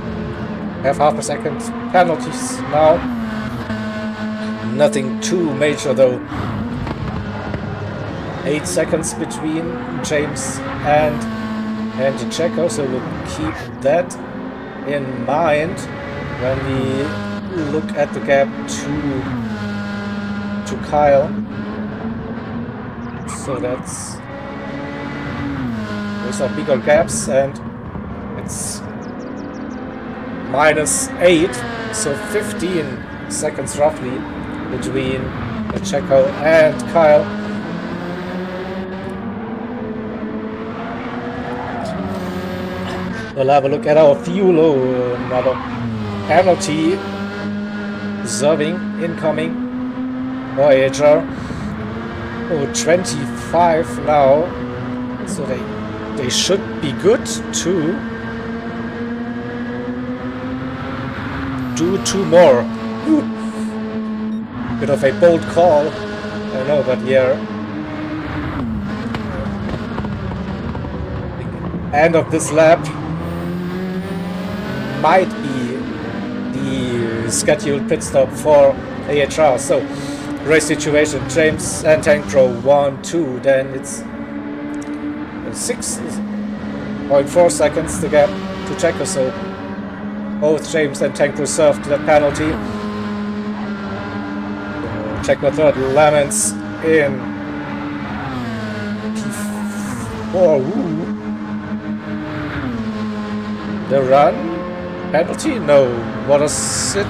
have half a second penalties now. Nothing too major though. 8 seconds between James and Checo, so we'll keep that in mind when we look at the gap to Kyle. So those are bigger gaps, and it's -8, so 15 seconds roughly between Checo and Kyle. We'll have a look at our fuel. Oh, another penalty serving incoming for AHR. Oh, 25 now, so they should be good to do 2 more. Ooh. Bit of a bold call, I know, but yeah. End of this lap might be the scheduled pit stop for AHR. So race situation, James and Tank Pro 1-2, then it's 6.4 seconds the gap to Checo, so both James and Tank Pro served that penalty. Checo third, Lemons in P4. Ooh. The run penalty? No. What was it?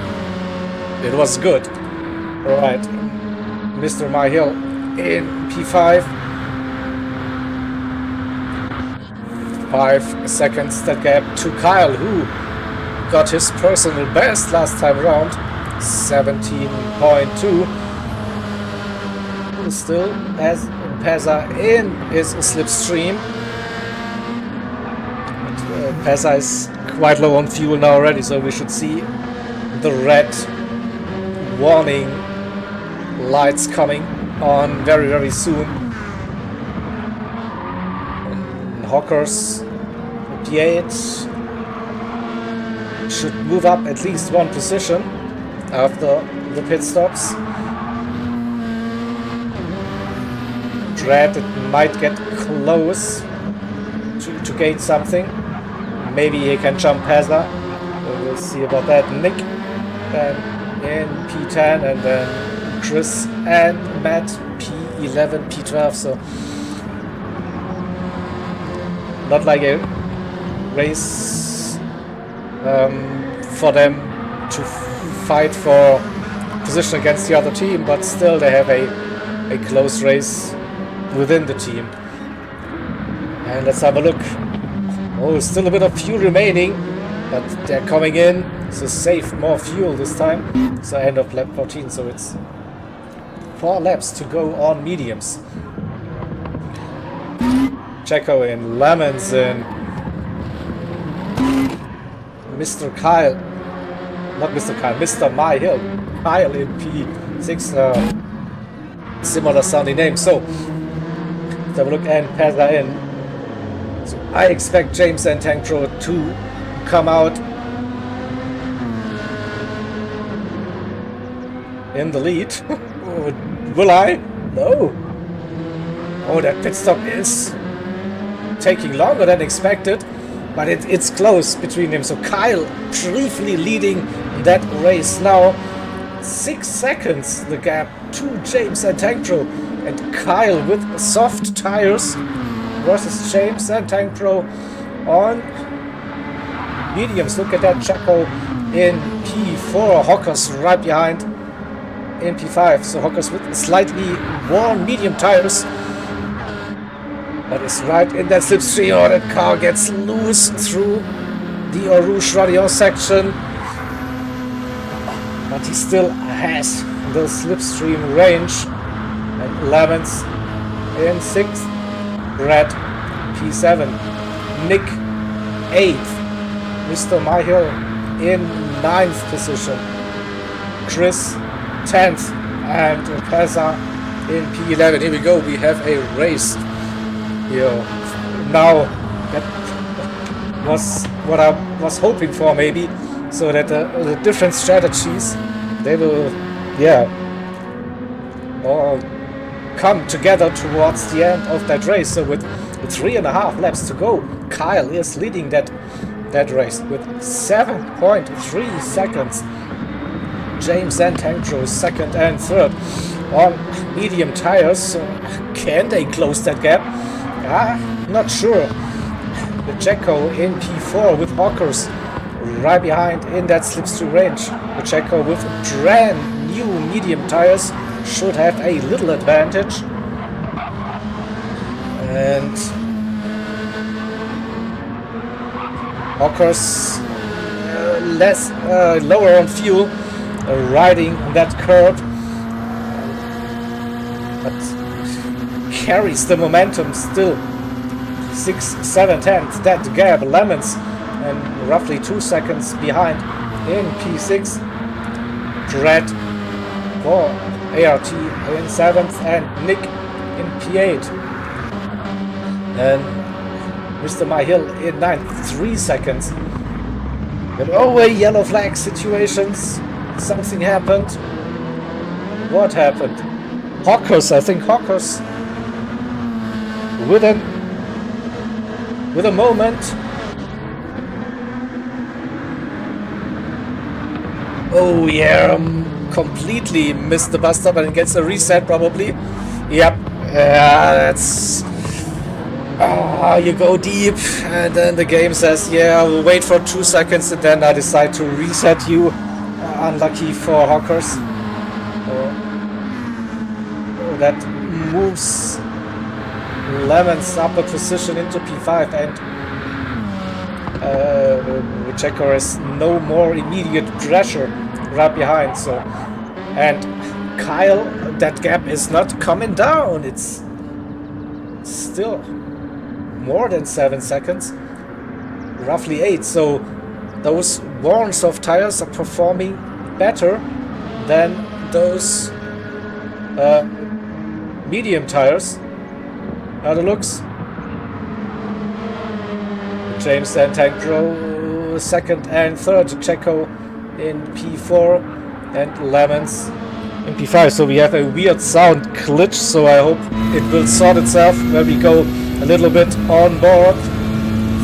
It was good. Alright. Mr. Myhill in P5. 5 seconds that gap to Kyle, who got his personal best last time around. 17.2. Still as Peza in his slipstream. Peza is quite low on fuel now already, so we should see the red warning lights coming on very, very soon. And Hawkers 58 should move up at least 1 position after the pit stops. Dread, it might get close to gain something. Maybe he can jump Peza. We'll see about that. Nick in P10, and then Chris and Matt P11, P12. So not like a race for them to fight for position against the other team, but still they have a close race within the team. And let's have a look. Oh, still a bit of fuel remaining, but they're coming in, so save more fuel this time. So end of lap 14, so it's 4 laps to go on mediums. Checo in, Lemons in, Mr. Kyle, not Mr. Kyle, Mr. Myhill, Kyle in P6, similar sounding name. So let's have a look, and Pezza in. So I expect James and Tankro to come out in the lead. Will I? No. Oh, that pit stop is taking longer than expected, but it's close between them. So Kyle briefly leading that race now. 6 seconds the gap to James and Tankro, and Kyle with soft tires versus James and Tankro on mediums. Look at that, Checo in P4, Hockers right behind in P5. So Hockers with slightly worn medium tires, but is right in that slipstream. Oh, that car gets loose through the Eau Rouge radio section, but he still has the slipstream range. And Lemons in 6th, Brad P7, Nick 8th, Mr. Myhill in 9th position, Chris 10th, and Pezza in P11. Here we go, we have a race here. Now that was what I was hoping for, maybe, so that the different strategies, they will, all come together towards the end of that race. So with 3.5 laps to go, Kyle is leading that race with 7.3 seconds. James and Tankro is 2nd and 3rd on medium tires. Can they close that gap? Not sure. The Checo in P4 with Hawkers right behind in that slipstream range. The Checo with brand new medium tires should have a little advantage. And Hawkers lower on fuel, riding that curve, but carries the momentum still. 6th, 7th, 10th, that gap. Lemons and roughly 2 seconds behind in P6. Brad for ART in 7th, and Nick in P8. And Mr. Myhill in 9th, 3 seconds. But a yellow flag situations. Something happened. What happened? Hawkers, I think Hawkers with a moment. Oh yeah, completely missed the bus stop and gets a reset probably. Yep, that's... you go deep and then the game says, yeah, we'll wait for 2 seconds and then I decide to reset you. Unlucky for Hawkers. That moves Lemon's upper position into P5, and Checo has no more immediate pressure right behind. So, and Kyle, that gap is not coming down. It's still more than 7 seconds, roughly 8. So those worn soft tires are performing better than those medium tires. How it looks. James and Tankro 2nd and 3rd. Checo in P4 and Lemons in P5. So we have a weird sound glitch, so I hope it will sort itself when we go a little bit on board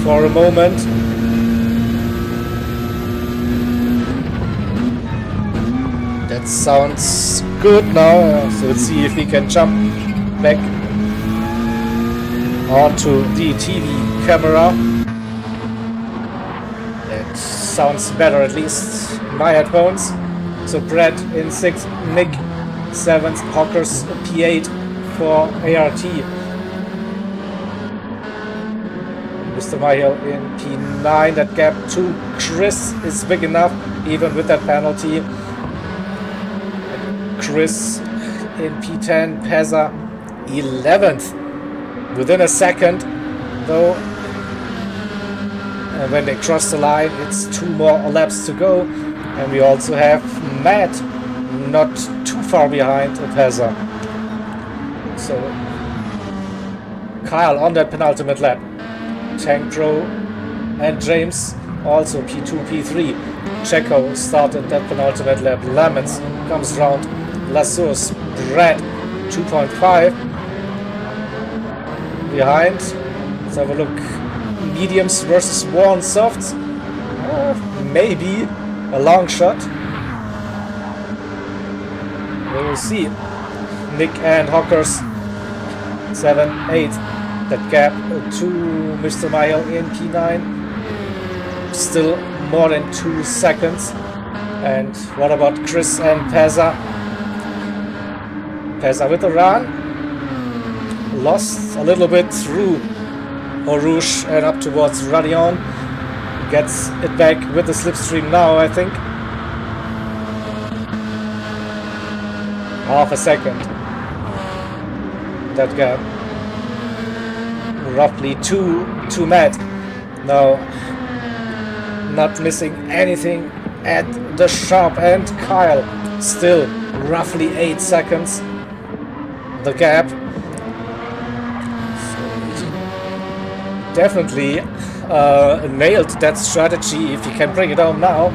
for a moment. That sounds good now. So let's see if we can jump back onto the TV camera. That sounds better, at least in my headphones. So Brett in 6th, Nick 7th, Hawkers P8 for ART. Mr. Mayhill in P9, that gap to Chris is big enough, even with that penalty. Chris in P10, Peza 11th, within a second, though. And when they cross the line, it's 2 more laps to go. And we also have Matt not too far behind Peza. So Kyle on that penultimate lap. Tank Pro and James also P2, P3. Checo started that penultimate lap. Lemons comes round. Lassus, Brad 2.5 behind. Let's have a look. Mediums versus Warren Softs. Maybe a long shot. We will see. Nick and Hawkers 7, 8. That gap to Mr. Mayhill in P9. Still more than 2 seconds. And what about Chris and Peza? Peza with a run. Lost a little bit through Rouge and up towards Radion. Gets it back with the slipstream now, I think. Half a second. That gap. Roughly 2 to Matt. Now, not missing anything at the sharp end. Kyle still roughly 8 seconds. The gap. So definitely nailed that strategy if you can bring it home now.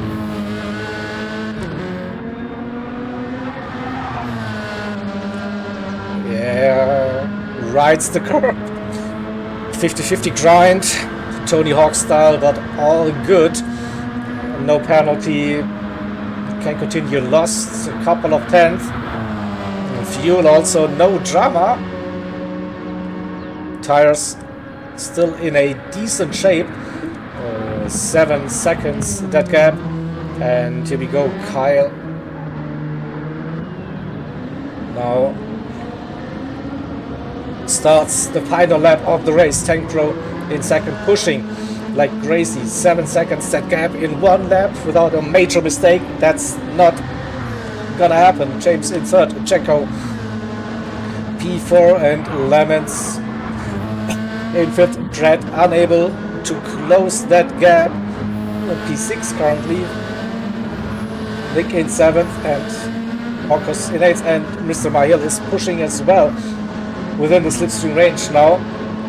Yeah, rides the curve. 50-50 grind, Tony Hawk style, but all good. No penalty. Can continue. Lost a couple of tenths. Fuel also no drama. Tires still in a decent shape. 7 seconds that gap. And here we go, Kyle. Now starts the final lap of the race. Tank Pro in second, pushing like crazy. 7 seconds that gap in 1 lap without a major mistake. That's not gonna happen. James in third, Checo P4 and Lemons in fifth. Brad unable to close that gap. P6 currently. Nick in 7th and Hawkers in 8th, and Mr. Mayhill is pushing as well within the slipstream range now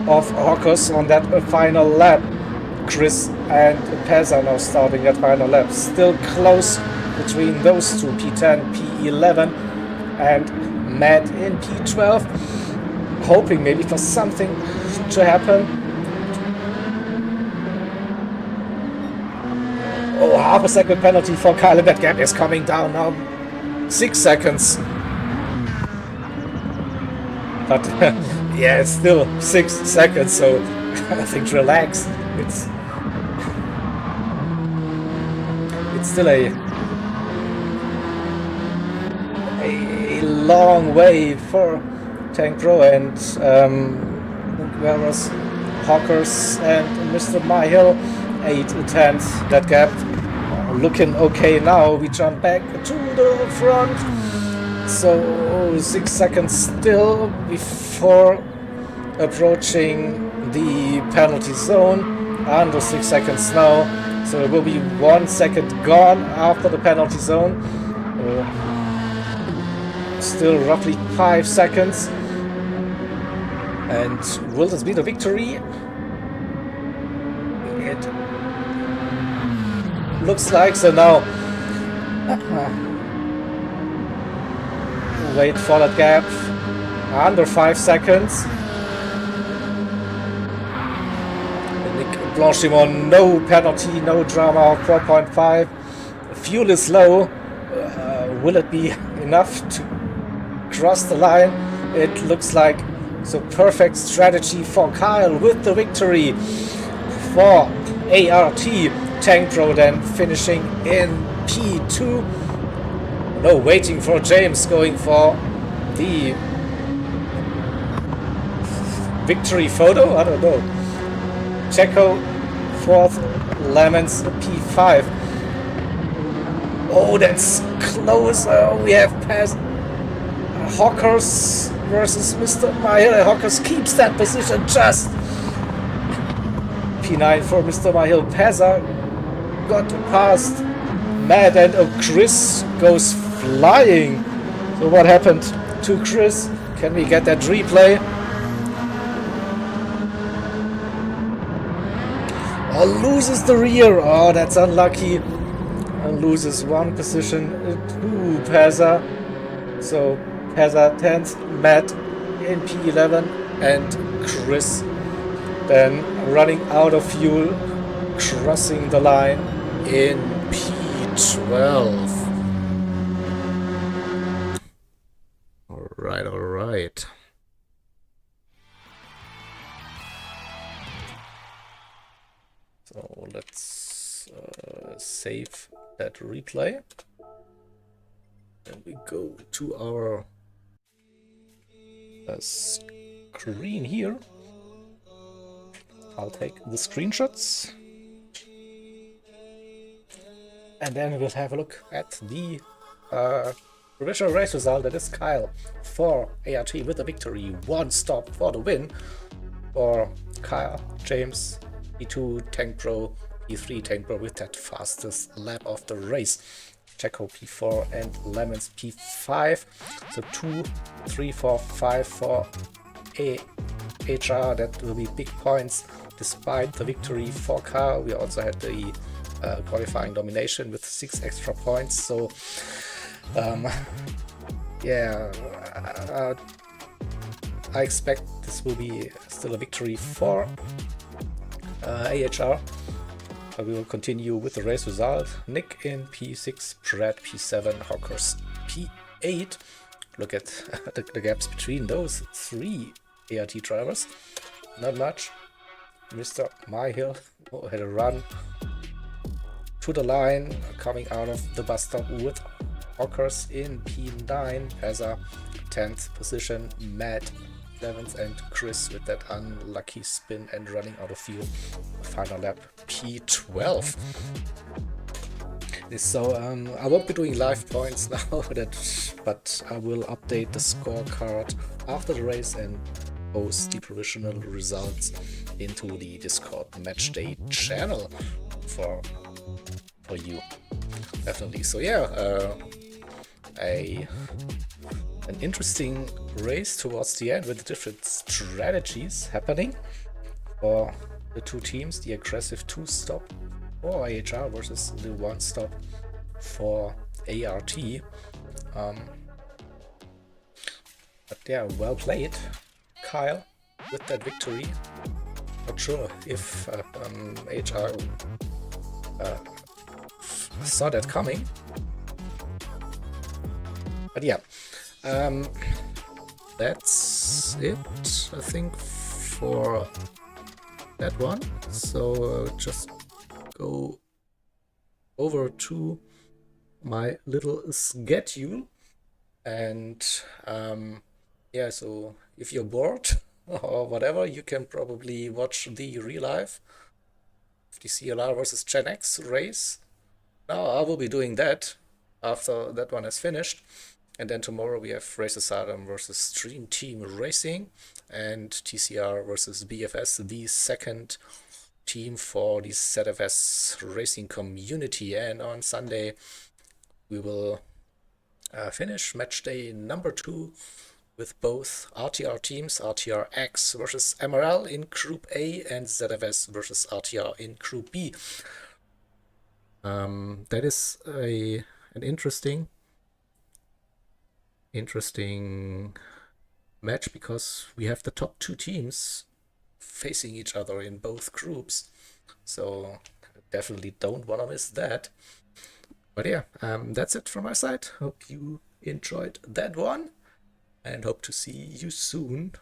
of Hawkers on that final lap. Chris and Peza now starting that final lap. Still close between those two, P10, P11 and Matt in P12. Hoping maybe for something to happen. Oh, half a second penalty for Kyle, and that gap is coming down now. 6 seconds. But yeah, it's still 6 seconds, so I think relax. It's still a long way for Tank Pro, and where was Hawkers and Mr. Mayhill? 8 tenths that gap. Looking okay now. We jump back to the front. So 6 seconds still before approaching the penalty zone. Under 6 seconds now. So it will be 1 second gone after the penalty zone. Still roughly 5 seconds. And will this be the victory? It looks like so now. Wait for that gap. Under 5 seconds. Nick Blanchimont, no penalty, no drama, 4.5. Fuel is low. Will it be enough to cross the line? It looks like. So perfect strategy for Kyle with the victory for ART. Tank Pro then finishing in P2 No, waiting for James, going for the victory photo? I don't know. Checo, 4th, Lemons, P5. Oh, that's close. We have passed Hawkers versus Mr. Mahil. Hawkers keeps that position just. P9 for Mr. Mahil. Pezza got past Matt, and Chris goes flying. So what happened to Chris? Can we get that replay? Oh, loses the rear. Oh, that's unlucky. And loses 1 position to Pezza. So Pezza 10th, Matt in P11, and Chris then running out of fuel, crossing the line in P12. All right. So let's save that replay. And we go to our screen here. I'll take the screenshots. And then we'll have a look at the provisional race result. That is Kyle for ART with a victory. 1 stop for the win for Kyle. James, P2 Tank Pro, P3 Tank Pro with that fastest lap of the race. Checo P4 and Lemons P5. So 2, 3, 4, 5 for AHR. That will be big points despite the victory for Kyle. We also had the qualifying domination with 6 extra points. So yeah, I expect this will be still a victory for AHR. We will continue with the race result. Nick in P6, Brad P7, Hawkers P8. Look at the gaps between those 3 ART drivers. Not much. Mr. Myhill had a run to the line, coming out of the bus stop with Hawkers in P9. Pezza 10th position, Matt 11th, and Chris with that unlucky spin and running out of fuel. Final lap P12. So I won't be doing live points now, but I will update the scorecard after the race and post the provisional results into the Discord Matchday channel for you. Definitely. So yeah, an interesting race towards the end with different strategies happening for the 2 teams. The aggressive 2-stop for AHR versus the 1-stop for ART. But yeah, well played, Kyle, with that victory. Not sure if AHR saw that coming. But yeah, that's it, I think, for that one. So just go over to my little schedule, and yeah, so if you're bored or whatever, you can probably watch the real life of the CLR versus Gen X race. Now I will be doing that after that one is finished. And then tomorrow we have Race Asylum versus Stream Team Racing and TCR versus BFS, the second team for the ZFS racing community. And on Sunday we will finish match day number 2 with both RTR teams, RTRX versus MRL in Group A and ZFS versus RTR in Group B. That is an interesting match, because we have the top 2 teams facing each other in both groups, so definitely don't want to miss that. But yeah, that's it from my side. Hope you enjoyed that one, and hope to see you soon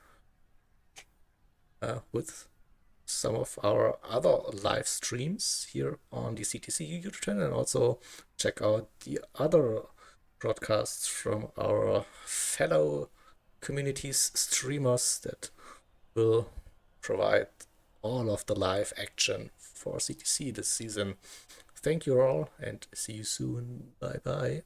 with some of our other live streams here on the CTC YouTube channel, and also check out the other broadcasts from our fellow communities streamers that will provide all of the live action for CTC this season. Thank you all and see you soon. Bye bye.